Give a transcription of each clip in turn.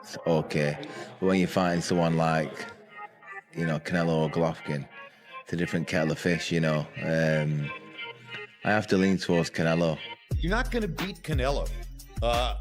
it's okay. But when you find someone like, Canelo or Golovkin, it's a different kettle of fish, I have to lean towards Canelo. You're not going to beat Canelo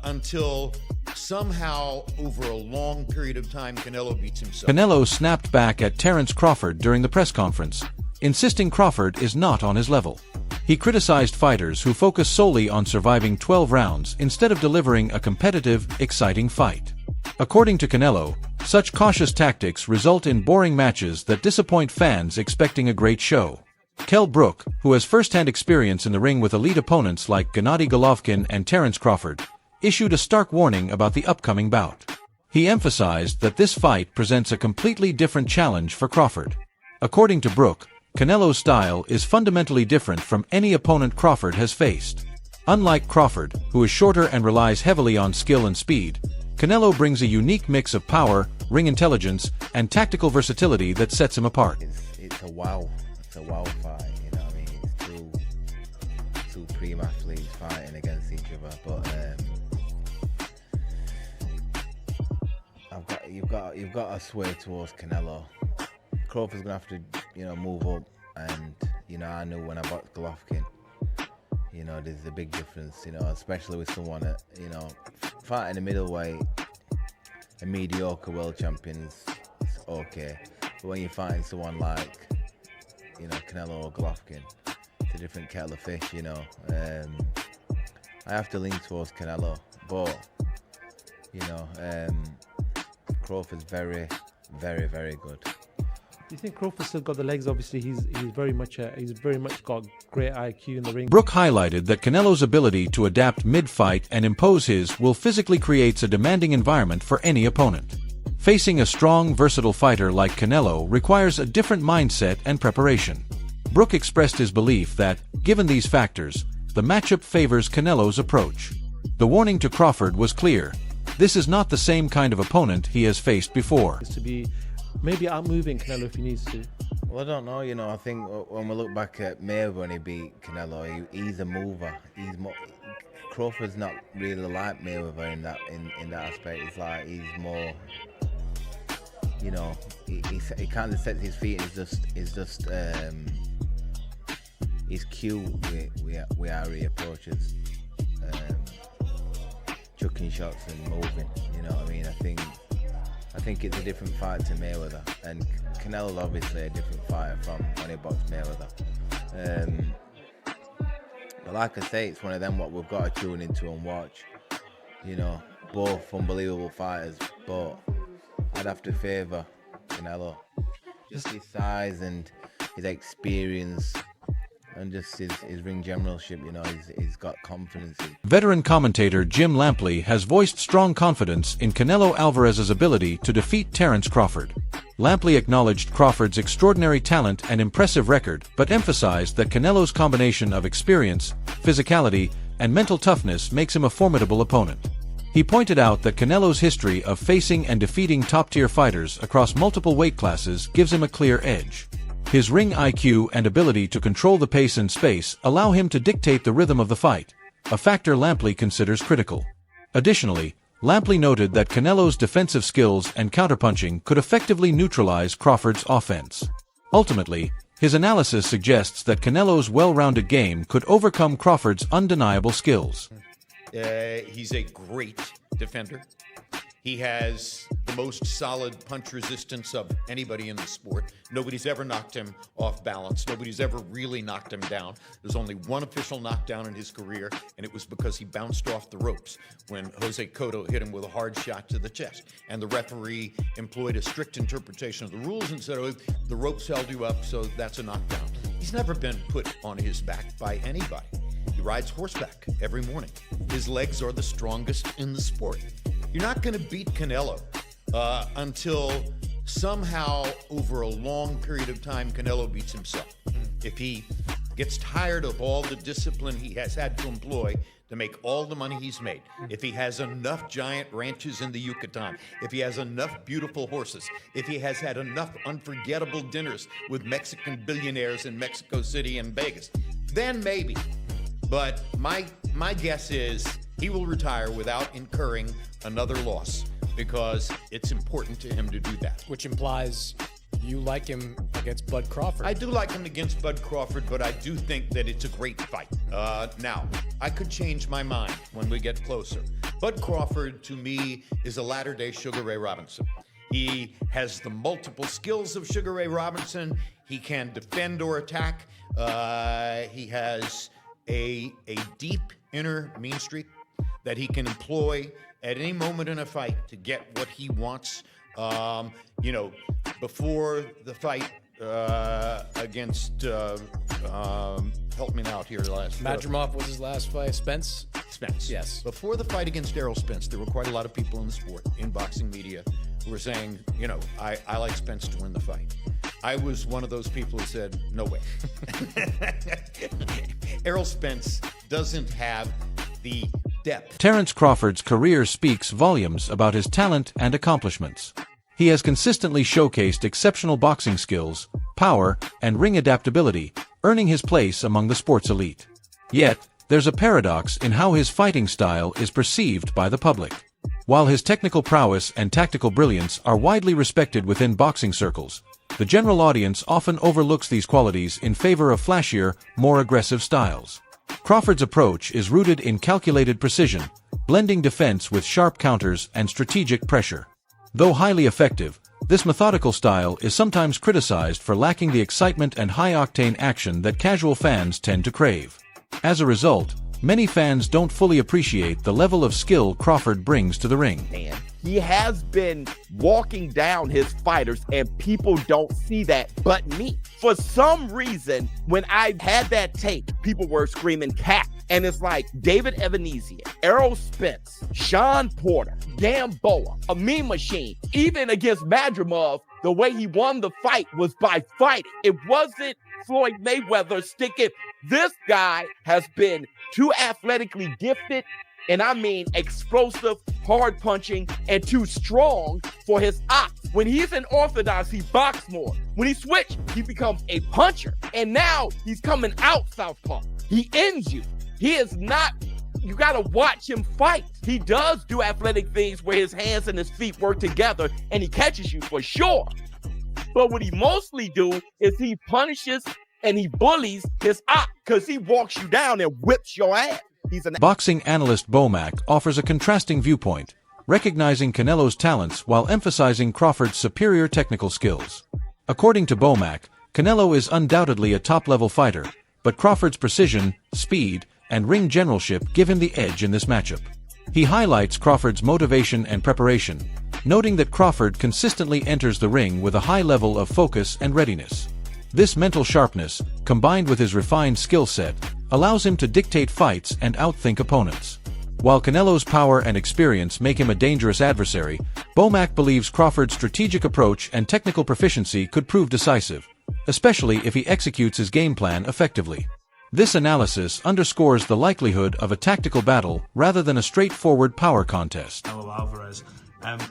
until somehow over a long period of time Canelo beats himself. Canelo snapped back at Terence Crawford during the press conference, insisting Crawford is not on his level. He criticized fighters who focus solely on surviving 12 rounds instead of delivering a competitive, exciting fight. According to Canelo, such cautious tactics result in boring matches that disappoint fans expecting a great show. Kell Brook, who has first-hand experience in the ring with elite opponents like Gennady Golovkin and Terence Crawford, issued a stark warning about the upcoming bout. He emphasized that this fight presents a completely different challenge for Crawford. According to Brook, Canelo's style is fundamentally different from any opponent Crawford has faced. Unlike Crawford, who is shorter and relies heavily on skill and speed, Canelo brings a unique mix of power, ring intelligence, and tactical versatility that sets him apart. It's a wow fight, It's two prime athletes fighting against each other, but you've got to sway towards Canelo. Crawford's gonna have to, move up, and I knew when I boxed Golovkin, there's a big difference, especially with someone that, fighting a middleweight, a mediocre world champion is okay, but when you find someone like, Canelo or Golovkin, it's a different kettle of fish, I have to lean towards Canelo, but, Crawford's very, very, very good. Do you think Crawford's still got the legs? Obviously, he's very much got great IQ in the ring. Brook highlighted that Canelo's ability to adapt mid-fight and impose his will physically creates a demanding environment for any opponent. Facing a strong, versatile fighter like Canelo requires a different mindset and preparation. Brook expressed his belief that, given these factors, the matchup favors Canelo's approach. The warning to Crawford was clear. This is not the same kind of opponent he has faced before. To be maybe outmoving Canelo if he needs to. Well, I don't know. I think when we look back at Mayweather when he beat Canelo, he's a mover. Crawford's not really like Mayweather in that aspect. It's like he's more, he kind of sets his feet. He's cute with how he approaches, chucking shots and moving. You know what I mean? I think it's a different fight to Mayweather, and Canelo's obviously a different fighter from when he boxed Mayweather. But like I say, it's one of them what we've got to tune into and watch. Both unbelievable fighters, but I'd have to favour Canelo. Just his size and his experience, and just his ring generalship, he's got confidence. Veteran commentator Jim Lampley has voiced strong confidence in Canelo Alvarez's ability to defeat Terence Crawford. Lampley acknowledged Crawford's extraordinary talent and impressive record, but emphasized that Canelo's combination of experience, physicality, and mental toughness makes him a formidable opponent. He pointed out that Canelo's history of facing and defeating top-tier fighters across multiple weight classes gives him a clear edge. His ring IQ and ability to control the pace and space allow him to dictate the rhythm of the fight, a factor Lampley considers critical. Additionally, Lampley noted that Canelo's defensive skills and counterpunching could effectively neutralize Crawford's offense. Ultimately, his analysis suggests that Canelo's well-rounded game could overcome Crawford's undeniable skills. He's a great defender. He has the most solid punch resistance of anybody in the sport. Nobody's ever knocked him off balance. Nobody's ever really knocked him down. There's only one official knockdown in his career, and it was because he bounced off the ropes when Jose Cotto hit him with a hard shot to the chest. And the referee employed a strict interpretation of the rules and said, oh, the ropes held you up, so that's a knockdown. He's never been put on his back by anybody. He rides horseback every morning. His legs are the strongest in the sport. You're not going to beat Canelo until somehow over a long period of time Canelo beats himself. If he gets tired of all the discipline he has had to employ to make all the money he's made, if he has enough giant ranches in the Yucatan, if he has enough beautiful horses, if he has had enough unforgettable dinners with Mexican billionaires in Mexico City and Vegas, then maybe. But my guess is he will retire without incurring another loss. because it's important to him to do that. Which implies you like him against Bud Crawford. I do like him against Bud Crawford, but I do think that it's a great fight. Now, I could change my mind when we get closer. Bud Crawford, to me, is a latter-day Sugar Ray Robinson. He has the multiple skills of Sugar Ray Robinson. He can defend or attack. He has a deep inner mean streak that he can employ at any moment in a fight to get what he wants. Before the fight against, help me out here, Madrimov was his last fight. Spence? Spence. Yes. Before the fight against Errol Spence, there were quite a lot of people in the sport, in boxing media, who were saying, I like Spence to win the fight. I was one of those people who said, no way. Errol Spence doesn't have the depth. Terence Crawford's career speaks volumes about his talent and accomplishments. He has consistently showcased exceptional boxing skills, power, and ring adaptability, earning his place among the sport's elite. Yet, there's a paradox in how his fighting style is perceived by the public. While his technical prowess and tactical brilliance are widely respected within boxing circles, the general audience often overlooks these qualities in favor of flashier, more aggressive styles. Crawford's approach is rooted in calculated precision, blending defense with sharp counters and strategic pressure. Though highly effective, this methodical style is sometimes criticized for lacking the excitement and high-octane action that casual fans tend to crave. As a result, many fans don't fully appreciate the level of skill Crawford brings to the ring. And he has been walking down his fighters, and people don't see that but me. For some reason, when I had that take, people were screaming cap. And it's like David Evanesia, Errol Spence, Sean Porter, Gamboa, a Mean Machine. Even against Madrimov, the way he won the fight was by fighting. It wasn't Floyd Mayweather sticking. This guy has been too athletically gifted, and I mean explosive, hard punching, and too strong for his ops. When he's in orthodox, he boxes more. When he switches, he becomes a puncher. And now he's coming out southpaw. He ends you. He is not, you gotta watch him fight. He does do athletic things where his hands and his feet work together and he catches you for sure. But what he mostly do is he punishes and he bullies his op because he walks you down and whips your ass. Boxing analyst Bomac offers a contrasting viewpoint, recognizing Canelo's talents while emphasizing Crawford's superior technical skills. According to Bomac, Canelo is undoubtedly a top-level fighter, but Crawford's precision, speed, and ring generalship give him the edge in this matchup. He highlights Crawford's motivation and preparation, noting that Crawford consistently enters the ring with a high level of focus and readiness. This mental sharpness, combined with his refined skill set, allows him to dictate fights and outthink opponents. While Canelo's power and experience make him a dangerous adversary, Bomac believes Crawford's strategic approach and technical proficiency could prove decisive, especially if he executes his game plan effectively. This analysis underscores the likelihood of a tactical battle rather than a straightforward power contest. Canelo Alvarez.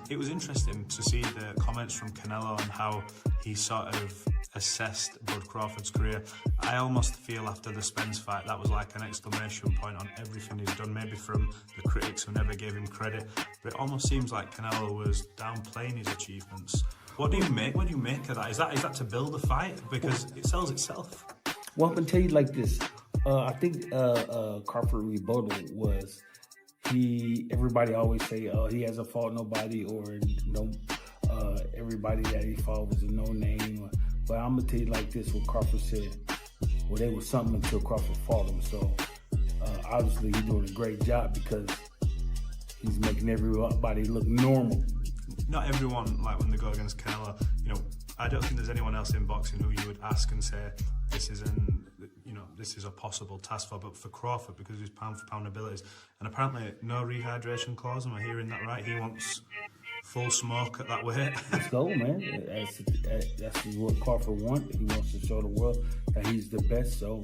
It was interesting to see the comments from Canelo on how he sort of assessed Bud Crawford's career. I almost feel after the Spence fight that was like an exclamation point on everything he's done, maybe from the critics who never gave him credit, but it almost seems like Canelo was downplaying his achievements. What do you make of that? Is that to build a fight? Because it sells itself. Well, I'm gonna tell you like this. I think Crawford rebuttal was everybody always say he hasn't fought nobody or no everybody that he fought was a no name. But I'm gonna tell you like this: what Crawford said. Well, they was something until Crawford fought him. So obviously he's doing a great job because he's making everybody look normal. Not everyone, like when they go against Canelo, I don't think there's anyone else in boxing who you would ask and say this is a possible task for, but for Crawford, because of his pound-for-pound abilities, and apparently no rehydration clause. Am I hearing that right? He wants full smoke at that weight. Let's go, man. That's what Crawford wants. He wants to show the world that he's the best. So,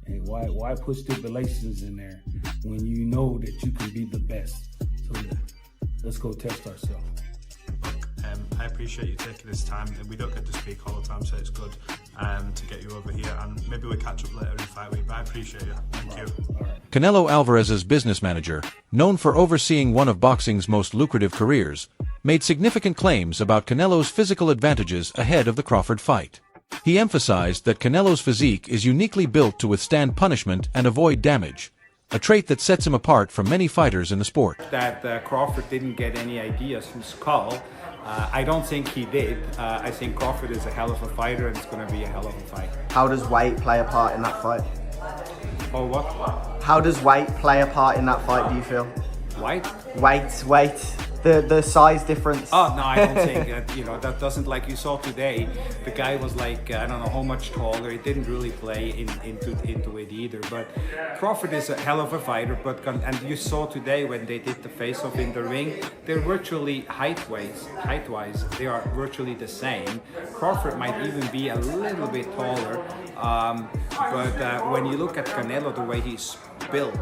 and why put stipulations in there when you know that you can be the best? So let's go test ourselves. I appreciate you taking this time. We don't get to speak all the time, so it's good to get you over here, and maybe we'll catch up later in fight week, but I appreciate you. Thank you. All right. Canelo Alvarez's business manager, known for overseeing one of boxing's most lucrative careers, made significant claims about Canelo's physical advantages ahead of the Crawford fight. He emphasized that Canelo's physique is uniquely built to withstand punishment and avoid damage, a trait that sets him apart from many fighters in the sport. That Crawford didn't get any ideas from Skull. I don't think he did. I think Crawford is a hell of a fighter, and it's going to be a hell of a fight. How does weight play a part in that fight? Oh, what? How does weight play a part in that fight, do you feel? Weight? Weight. The size difference. Oh, no, I don't think, that doesn't, like you saw today, the guy was like, I don't know how much taller. It didn't really play into it either. But Crawford is a hell of a fighter, and you saw today when they did the face-off in the ring, they're virtually height-wise, they are virtually the same. Crawford might even be a little bit taller, but when you look at Canelo, the way he's built,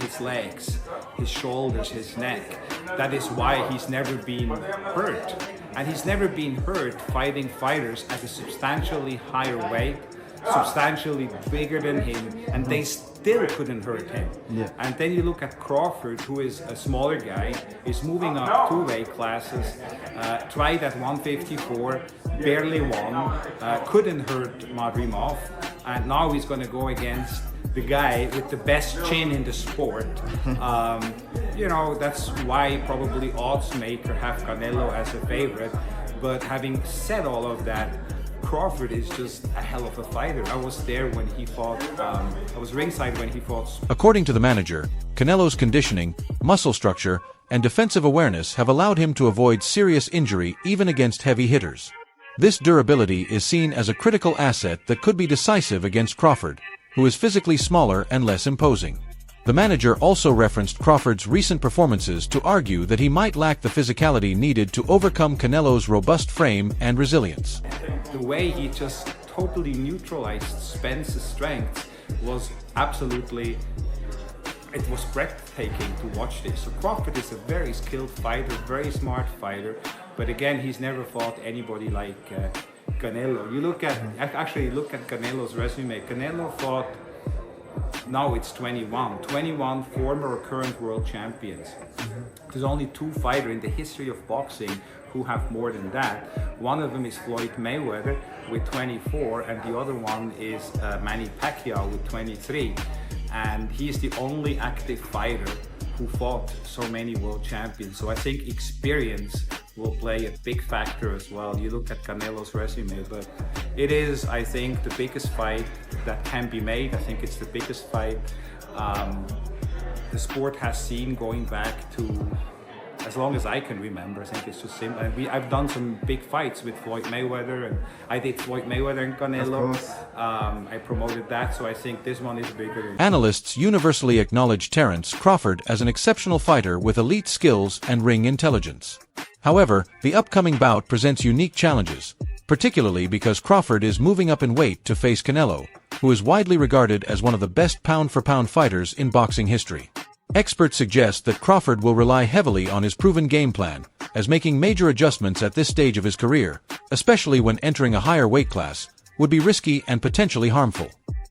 his legs, his shoulders, his neck, that is why he's never been hurt. And he's never been hurt fighting fighters at a substantially higher weight, substantially bigger than him, and they still couldn't hurt him. Yeah. And then you look at Crawford, who is a smaller guy, is moving up 2 weight classes, tried at 154, barely won, couldn't hurt Madrimov, and now he's going to go against the guy with the best chin in the sport. That's why probably oddsmaker have Canelo as a favorite. But having said all of that, Crawford is just a hell of a fighter. I was there when he fought, I was ringside when he fought. According to the manager, Canelo's conditioning, muscle structure, and defensive awareness have allowed him to avoid serious injury even against heavy hitters. This durability is seen as a critical asset that could be decisive against Crawford, who is physically smaller and less imposing. The manager also referenced Crawford's recent performances to argue that he might lack the physicality needed to overcome Canelo's robust frame and resilience. The way he just totally neutralized Spence's strength was absolutely, it was breathtaking to watch this. So Crawford is a very skilled fighter, very smart fighter, but again, he's never fought anybody like Canelo. You look at Canelo's resume. Canelo fought, now it's 21 former or current world champions. There's only 2 fighters in the history of boxing who have more than that. One of them is Floyd Mayweather with 24, and the other one is Manny Pacquiao with 23. And he's the only active fighter who fought so many world champions. So I think experience will play a big factor as well. You look at Canelo's resume, but it is, I think, the biggest fight that can be made. I think it's the biggest fight the sport has seen going back to as long as I can remember. I think it's just simple. And I've done some big fights with Floyd Mayweather, and I did Floyd Mayweather and Canelo. I promoted that, so I think this one is bigger. Analysts universally acknowledge Terence Crawford as an exceptional fighter with elite skills and ring intelligence. However, the upcoming bout presents unique challenges, particularly because Crawford is moving up in weight to face Canelo, who is widely regarded as one of the best pound-for-pound fighters in boxing history. Experts suggest that Crawford will rely heavily on his proven game plan, as making major adjustments at this stage of his career, especially when entering a higher weight class, would be risky and potentially harmful.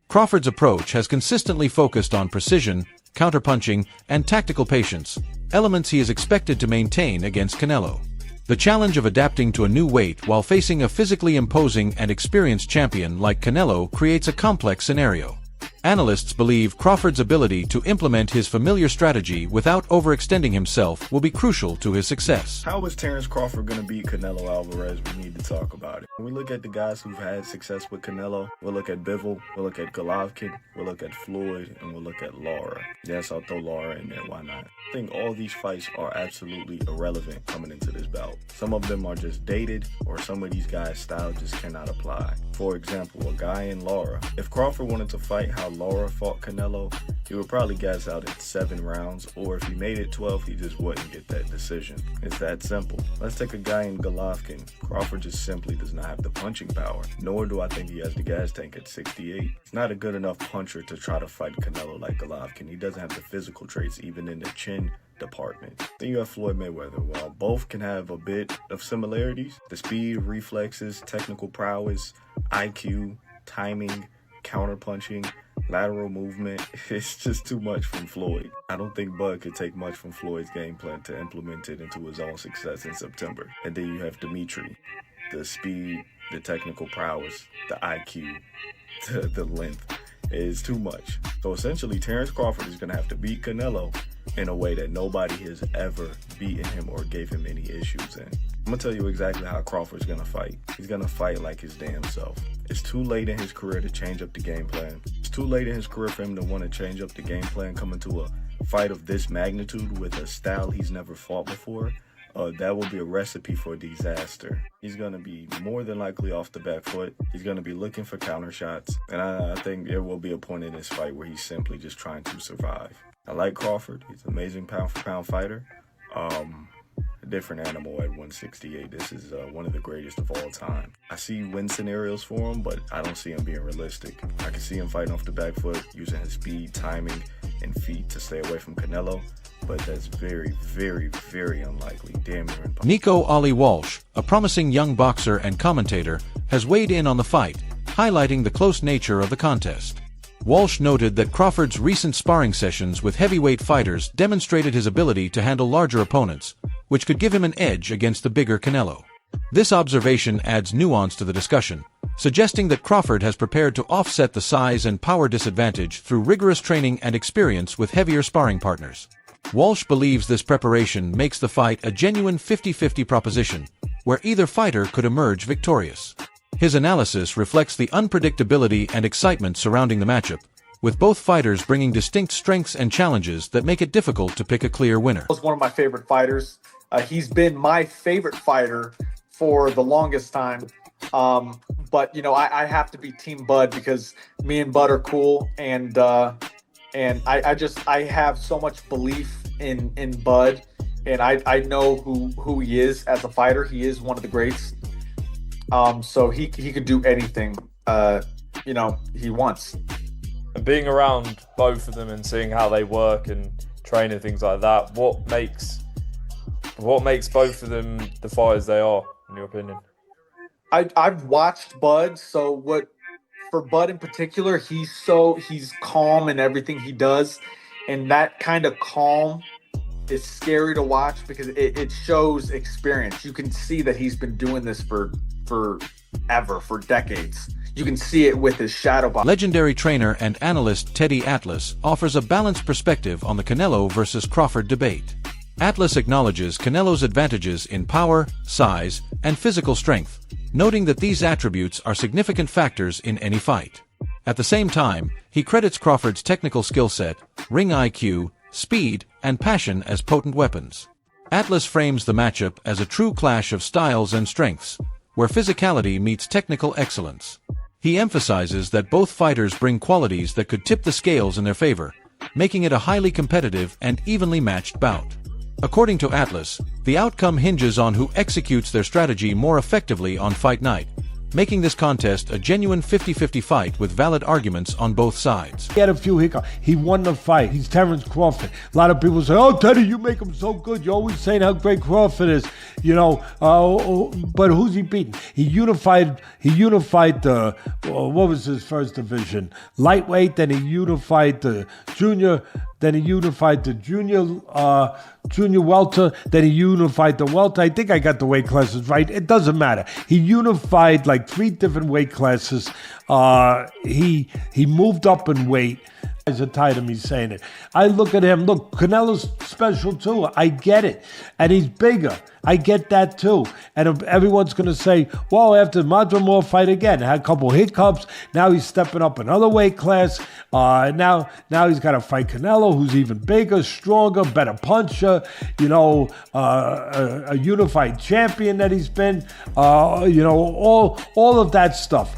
Crawford's approach has consistently focused on precision, counterpunching, and tactical patience, elements he is expected to maintain against Canelo. The challenge of adapting to a new weight while facing a physically imposing and experienced champion like Canelo creates a complex scenario. Analysts believe Crawford's ability to implement his familiar strategy without overextending himself will be crucial to his success. How is Terence Crawford going to beat Canelo Alvarez? We need to talk about it. When we look at the guys who've had success with Canelo, we'll look at Bivol, we'll look at Golovkin, we'll look at Floyd, and we'll look at Lara. Yes, I'll throw Lara in there, why not? I think all these fights are absolutely irrelevant coming into this bout. Some of them are just dated, or some of these guys' style just cannot apply. For example, a guy in Lara. If Crawford wanted to fight how Lara fought Canelo, he would probably gas out in 7 rounds, or if he made it 12, he just wouldn't get that decision. It's that simple. Let's take a guy in Golovkin. Crawford just simply does not have the punching power, nor do I think he has the gas tank at 68. He's not a good enough puncher to try to fight Canelo like Golovkin. He doesn't have the physical traits even in the chin department. Then you have Floyd Mayweather. While both can have a bit of similarities, the speed, reflexes, technical prowess, IQ, timing, counterpunching, Lateral movement, it's just too much from Floyd. I don't think Bud could take much from Floyd's game plan to implement it into his own success in September. And then you have Dimitri, the speed, the technical prowess, the IQ, the length. Is too much. So essentially, Terence Crawford is going to have to beat Canelo in a way that nobody has ever beaten him or gave him any issues in. I'm going to tell you exactly how Crawford's going to fight. He's going to fight like his damn self. It's too late in his career to change up the game plan. It's too late in his career for him to want to change up the game plan coming to a fight of this magnitude with a style he's never fought before. That will be a recipe for disaster. He's going to be more than likely off the back foot. He's going to be looking for counter shots. And I think there will be a point in this fight where he's simply just trying to survive. I like Crawford. He's an amazing pound-for-pound fighter. A different animal at 168. This is one of the greatest of all time. I see win scenarios for him, but I don't see him being realistic. I can see him fighting off the back foot, using his speed, timing, and feet to stay away from Canelo. But that's very, very, very unlikely. Damn near impossible. Nico Ali Walsh, a promising young boxer and commentator, has weighed in on the fight, highlighting the close nature of the contest. Walsh noted that Crawford's recent sparring sessions with heavyweight fighters demonstrated his ability to handle larger opponents, which could give him an edge against the bigger Canelo. This observation adds nuance to the discussion, suggesting that Crawford has prepared to offset the size and power disadvantage through rigorous training and experience with heavier sparring partners. Walsh believes this preparation makes the fight a genuine 50-50 proposition, where either fighter could emerge victorious. His analysis reflects the unpredictability and excitement surrounding the matchup, with both fighters bringing distinct strengths and challenges that make it difficult to pick a clear winner. He's one of my favorite fighters. He's been my favorite fighter for the longest time. But, you know, I have to be Team Bud because me and Bud are cool. And I have so much belief in Bud, and I know who he is as a fighter. He is one of the greats. So he could do anything, you know, he wants. And being around both of them and seeing how they work and train and things like that, what makes both of them the fighters they are, in your opinion? I've watched Bud, so what for Bud in particular, he's calm in everything he does, and that kind of calm is scary to watch because it shows experience. You can see that he's been doing this for decades. You can see it with his shadow box. Legendary trainer and analyst Teddy Atlas offers a balanced perspective on the Canelo versus Crawford debate. Atlas acknowledges Canelo's advantages in power, size, and physical strength, noting that these attributes are significant factors in any fight. At the same time, he credits Crawford's technical skill set, ring IQ, speed, and passion as potent weapons. Atlas frames the matchup as a true clash of styles and strengths, where physicality meets technical excellence. He emphasizes that both fighters bring qualities that could tip the scales in their favor, making it a highly competitive and evenly matched bout. According to Atlas, the outcome hinges on who executes their strategy more effectively on fight night, making this contest a genuine 50-50 fight with valid arguments on both sides. He had a few hiccups. He won the fight. He's Terence Crawford. A lot of people say, "Oh, Teddy, you make him so good. You're always saying how great Crawford is." You know, but who's he beating? He unified the, what was his first division? Lightweight, then he unified the junior, then he unified the junior welter, then he unified the welter. I think I got the weight classes right. It doesn't matter. He unified like 3 different weight classes. He moved up in weight. Guys are tired of me saying it. I look at him. Look, Canelo's special too. I get it. And he's bigger. I get that too. And everyone's going to say, well, after Madrimore fight again, had a couple hiccups. Now he's stepping up another weight class. Now he's got to fight Canelo, who's even bigger, stronger, better puncher. You know, a unified champion that he's been. You know, all of that stuff.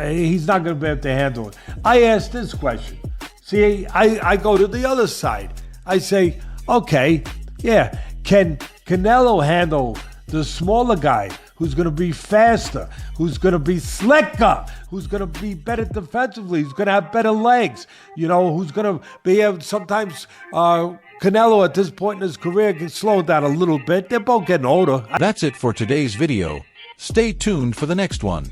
He's not going to be able to handle it. I asked this question. See, I go to the other side. I say, okay, yeah, can Canelo handle the smaller guy who's going to be faster, who's going to be slicker, who's going to be better defensively, who's going to have better legs, you know, who's going to be able sometimes Canelo at this point in his career can slow down a little bit. They're both getting older. That's it for today's video. Stay tuned for the next one.